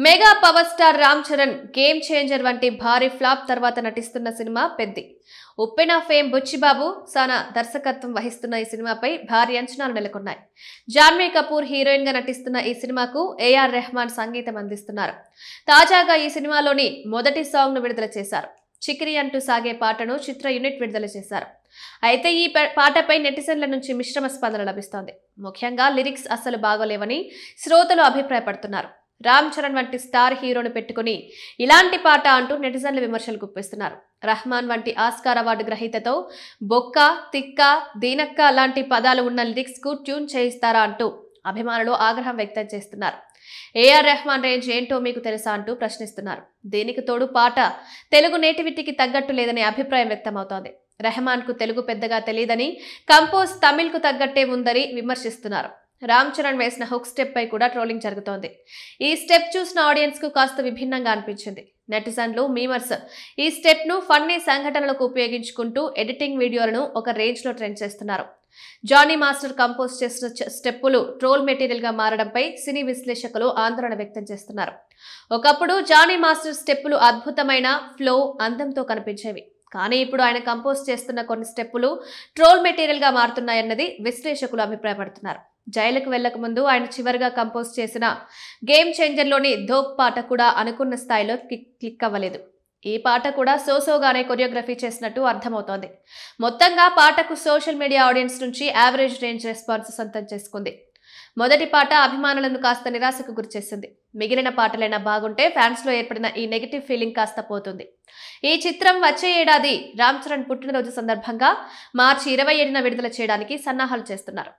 Mega power star Ram Charan game changer వంటి భారీ flop తర్వాత నటిస్తున్న సినిమా పెద్ది. ఉప్పెన ఫేమ్ బుచ్చిబాబు సానా దర్శకత్వం వహిస్తున్న ఈ సినిమాపై భారీ అంచనాలు నెలకొన్నాయి. జాన్వీ కపూర్ హీరోయిన్ గా నటిస్తున్న ఈ సినిమాకు ఏఆర్ రెహమాన్ సంగీతం అందిస్తున్నారు. తాజాగా ఈ సినిమాలోని మొదటి సాంగ్ ను విడుదల చేశారు. చికిరి అంటూ సాగే పాటను చిత్ర యూనిట్ విడుదల చేశారు. అయితే ఈ పాటపై నెటిజన్ల నుంచి మిశ్రమ స్పందన లభిస్తోంది. ముఖ్యంగా లిరిక్స్ అస్సలు బాగోలేవని శ్రోతలు అభిప్రాయపడుతున్నారు. రామ్ చరణ్ వంటి స్టార్ హీరోను పెట్టుకుని ఇలాంటి పాట అంటూ నెటిజన్లు విమర్శలు గుప్పిస్తున్నారు. రహమాన్ వంటి ఆస్కార్ అవార్డు గ్రహీతతో బొక్క, తిక్క, దీనక్క లాంటి పదాలు ఉన్న లిరిక్స్ కు ట్యూన్ చేయిస్తారా అంటూ అభిమానులు ఆగ్రహం వ్యక్తం చేస్తున్నారు. ఏఆర్ రెహమాన్ రేంజ్ ఏంటో మీకు తెలుసా అంటూ ప్రశ్నిస్తున్నారు. దీనికి తోడు పాట తెలుగు నేటివిటీకి తగ్గట్టు లేదనే అభిప్రాయం వ్యక్తమవుతోంది. రెహమాన్ కు తెలుగు పెద్దగా తెలియదని, కంపోజ్ తమిళ్ కు తగ్గట్టే ఉందని విమర్శిస్తున్నారు. రామ్ చరణ్ వేసిన హుక్ స్టెప్ పై కూడా ట్రోలింగ్ జరుగుతోంది. ఈ స్టెప్ చూసిన ఆడియన్స్ కు కాస్త విభిన్నంగా అనిపించింది. నెటిజన్లు, మీమర్స్ ఈ స్టెప్ ను ఫన్నీ సంఘటనలకు ఉపయోగించుకుంటూ ఎడిటింగ్ వీడియోలను ఒక రేంజ్ లో ట్రెండ్ చేస్తున్నారు. జానీ మాస్టర్ కంపోజ్ చేసిన స్టెప్పులు ట్రోల్ మెటీరియల్ గా మారడంపై సినీ విశ్లేషకులు ఆందోళన వ్యక్తం చేస్తున్నారు. ఒకప్పుడు జానీ మాస్టర్ స్టెప్పులు అద్భుతమైన ఫ్లో, అందంతో కనిపించేవి. కానీ ఇప్పుడు ఆయన కంపోజ్ చేస్తున్న కొన్ని స్టెప్పులు ట్రోల్ మెటీరియల్ గా మారుతున్నాయన్నది విశ్లేషకులు అభిప్రాయపడుతున్నారు. జైలుకు వెళ్లక ముందు ఆయన చివరిగా కంపోజ్ చేసిన గేమ్ చేంజర్లోని ధోక్ పాట కూడా అనుకున్న స్థాయిలో క్లిక్ అవ్వలేదు. ఈ పాట కూడా సోసోగానే కొరియోగ్రఫీ చేసినట్టు అర్థమవుతోంది. మొత్తంగా పాటకు సోషల్ మీడియా ఆడియన్స్ నుంచి యావరేజ్ రేంజ్ రెస్పాన్స్ సొంతం చేసుకుంది. మొదటి పాట అభిమానులను కాస్త నిరాశకు గురిచేసింది. మిగిలిన పాటలైనా బాగుంటే ఫ్యాన్స్ లో ఏర్పడిన ఈ నెగిటివ్ ఫీలింగ్ కాస్త పోతుంది. ఈ చిత్రం వచ్చే ఏడాది రామ్ చరణ్ పుట్టినరోజు సందర్భంగా మార్చి 27న విడుదల చేయడానికి సన్నాహాలు చేస్తున్నారు.